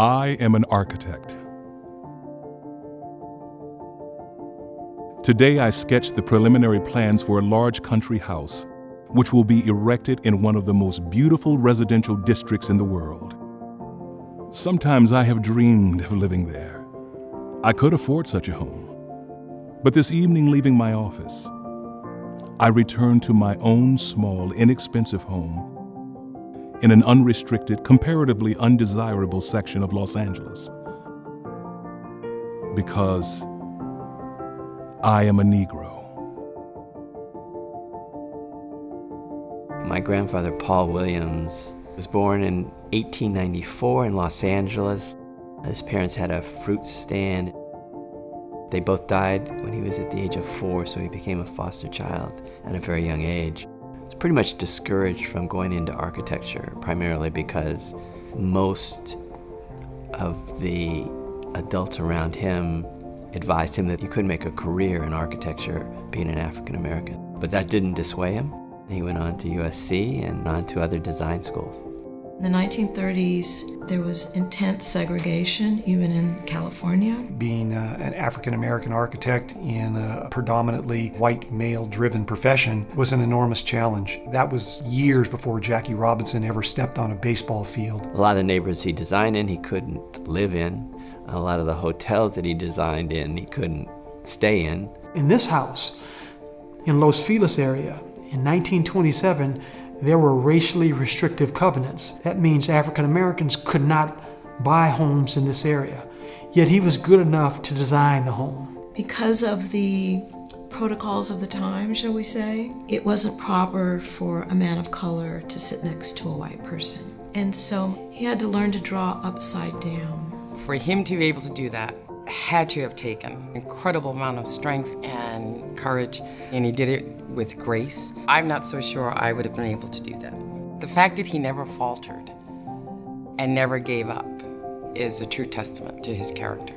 I am an architect. Today I sketched the preliminary plans for a large country house, which will be erected in one of the most beautiful residential districts in the world. Sometimes I have dreamed of living there. I could afford such a home. But this evening, leaving my office, I returned to my own small, inexpensive home in an unrestricted, comparatively undesirable section of Los Angeles. Because I am a Negro. My grandfather, Paul Williams, was born in 1894 in Los Angeles. His parents had a fruit stand. They both died when he was at the age of 4, so he became a foster child at a very young age. He was pretty much discouraged from going into architecture, primarily because most of the adults around him advised him that he couldn't make a career in architecture being an African American. But that didn't dissuade him. He went on to USC and on to other design schools. In the 1930s, there was intense segregation, even in California. Being an African-American architect in a predominantly white male-driven profession was an enormous challenge. That was years before Jackie Robinson ever stepped on a baseball field. A lot of the neighborhoods he designed in, he couldn't live in. A lot of the hotels that he designed in, he couldn't stay in. In this house, in Los Feliz area, in 1927, there were racially restrictive covenants. That means African Americans could not buy homes in this area. Yet he was good enough to design the home. Because of the protocols of the time, shall we say, it wasn't proper for a man of color to sit next to a white person. And so he had to learn to draw upside down. For him to be able to do that had to have taken an incredible amount of strength and courage, and he did it with grace. I'm not so sure I would have been able to do that. The fact that he never faltered and never gave up is a true testament to his character.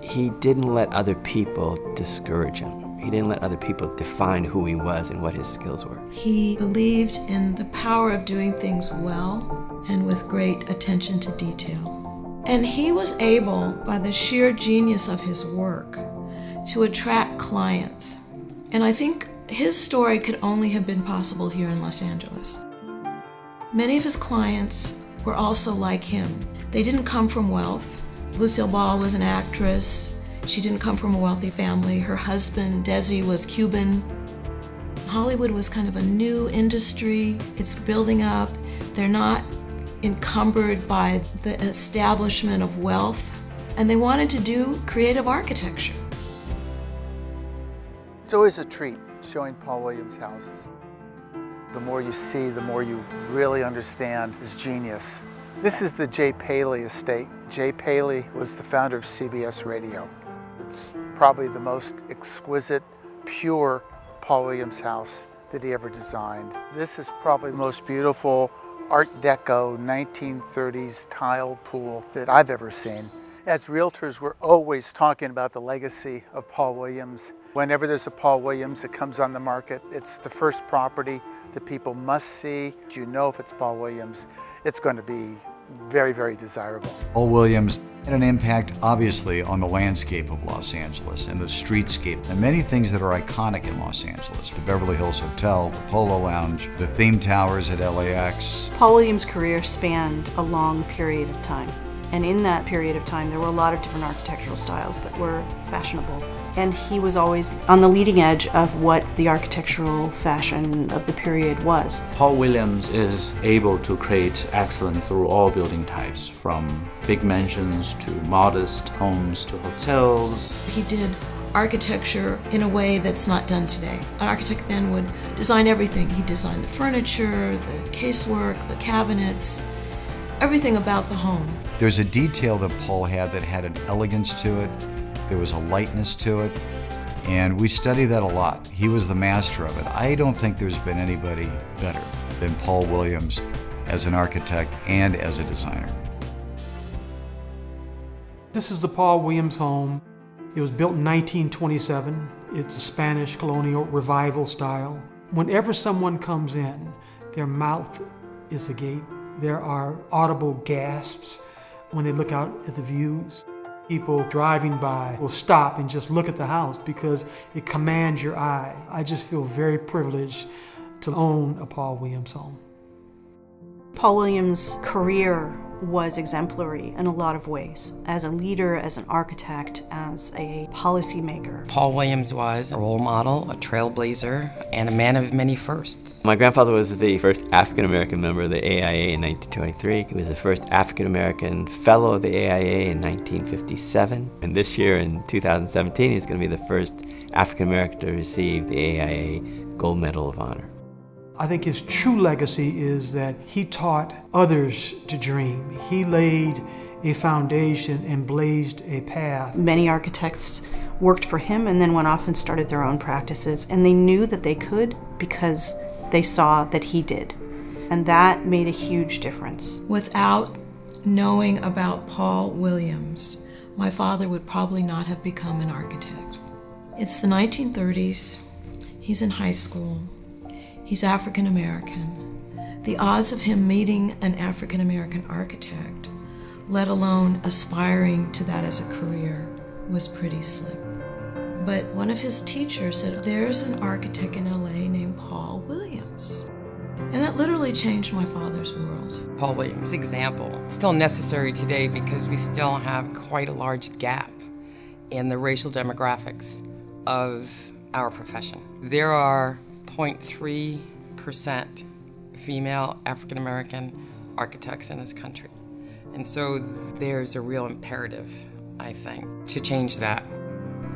He didn't let other people discourage him. He didn't let other people define who he was and what his skills were. He believed in the power of doing things well and with great attention to detail. And he was able, by the sheer genius of his work, to attract clients. And I think his story could only have been possible here in Los Angeles. Many of his clients were also like him. They didn't come from wealth. Lucille Ball was an actress. She didn't come from a wealthy family. Her husband, Desi, was Cuban. Hollywood was kind of a new industry. It's building up. They're not encumbered by the establishment of wealth, and they wanted to do creative architecture. It's always a treat showing Paul Williams houses. The more you see, the more you really understand his genius. This is the J. Paley Estate. J. Paley was the founder of CBS Radio. It's probably the most exquisite, pure Paul Williams house that he ever designed. This is probably the most beautiful Art Deco 1930s tile pool that I've ever seen. As realtors, we're always talking about the legacy of Paul Williams. Whenever there's a Paul Williams that comes on the market, it's the first property that people must see. You know if it's Paul Williams, it's going to be very, very desirable. Paul Williams had an impact, obviously, on the landscape of Los Angeles and the streetscape, and many things that are iconic in Los Angeles. The Beverly Hills Hotel, the Polo Lounge, the theme towers at LAX. Paul Williams' career spanned a long period of time. And in that period of time, there were a lot of different architectural styles that were fashionable. And he was always on the leading edge of what the architectural fashion of the period was. Paul Williams is able to create excellence through all building types, from big mansions to modest homes to hotels. He did architecture in a way that's not done today. An architect then would design everything. He designed the furniture, the casework, the cabinets, everything about the home. There's a detail that Paul had that had an elegance to it. There was a lightness to it, and we study that a lot. He was the master of it. I don't think there's been anybody better than Paul Williams as an architect and as a designer. This is the Paul Williams home. It was built in 1927. It's a Spanish colonial revival style. Whenever someone comes in, their mouth is agape. There are audible gasps. when they look out at the views. People driving by will stop and just look at the house because it commands your eye. I just feel very privileged to own a Paul Williams home. Paul Williams' career was exemplary in a lot of ways, as a leader, as an architect, as a policymaker. Paul Williams was a role model, a trailblazer, and a man of many firsts. My grandfather was the first African-American member of the AIA in 1923. He was the first African-American fellow of the AIA in 1957. And this year, in 2017, he's going to be the first African-American to receive the AIA Gold Medal of Honor. I think his true legacy is that he taught others to dream. He laid a foundation and blazed a path. Many architects worked for him and then went off and started their own practices, and they knew that they could because they saw that he did. And that made a huge difference. Without knowing about Paul Williams, my father would probably not have become an architect. It's the 1930s. He's in high school. He's African American. The odds of him meeting an African American architect, let alone aspiring to that as a career, was pretty slim. But one of his teachers said, "There's an architect in LA named Paul Williams." And that literally changed my father's world. Paul Williams' example is still necessary today because we still have quite a large gap in the racial demographics of our profession. There are 0.3% female African American architects in this country. And so there's a real imperative, I think, to change that.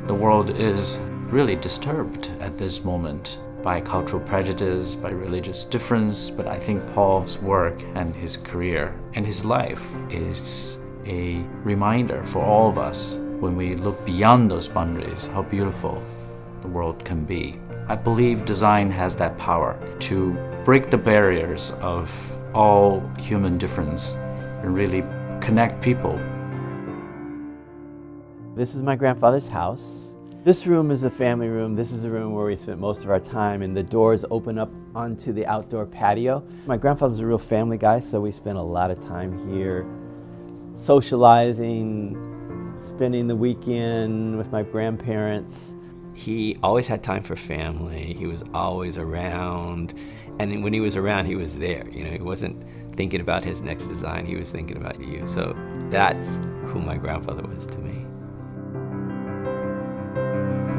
The world is really disturbed at this moment by cultural prejudice, by religious difference, but I think Paul's work and his career and his life is a reminder for all of us when we look beyond those boundaries, how beautiful the world can be. I believe design has that power to break the barriers of all human difference and really connect people. This is my grandfather's house. This room is a family room. This is a room where we spent most of our time, and the doors open up onto the outdoor patio. My grandfather's a real family guy, so we spent a lot of time here socializing, spending the weekend with my grandparents. He always had time for family. He was always around. And when he was around, he was there. You know, he wasn't thinking about his next design. He was thinking about you. So that's who my grandfather was to me.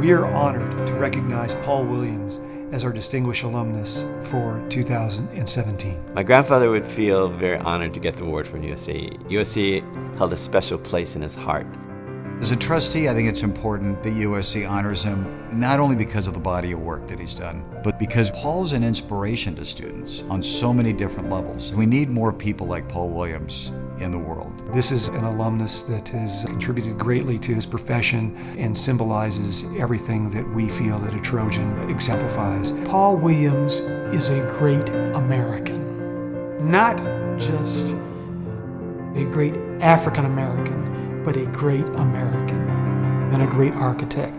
We are honored to recognize Paul Williams as our distinguished alumnus for 2017. My grandfather would feel very honored to get the award from USC. USC held a special place in his heart. As a trustee, I think it's important that USC honors him, not only because of the body of work that he's done, but because Paul's an inspiration to students on so many different levels. We need more people like Paul Williams in the world. This is an alumnus that has contributed greatly to his profession and symbolizes everything that we feel that a Trojan exemplifies. Paul Williams is a great American, not just a great African American, but a great American and a great architect.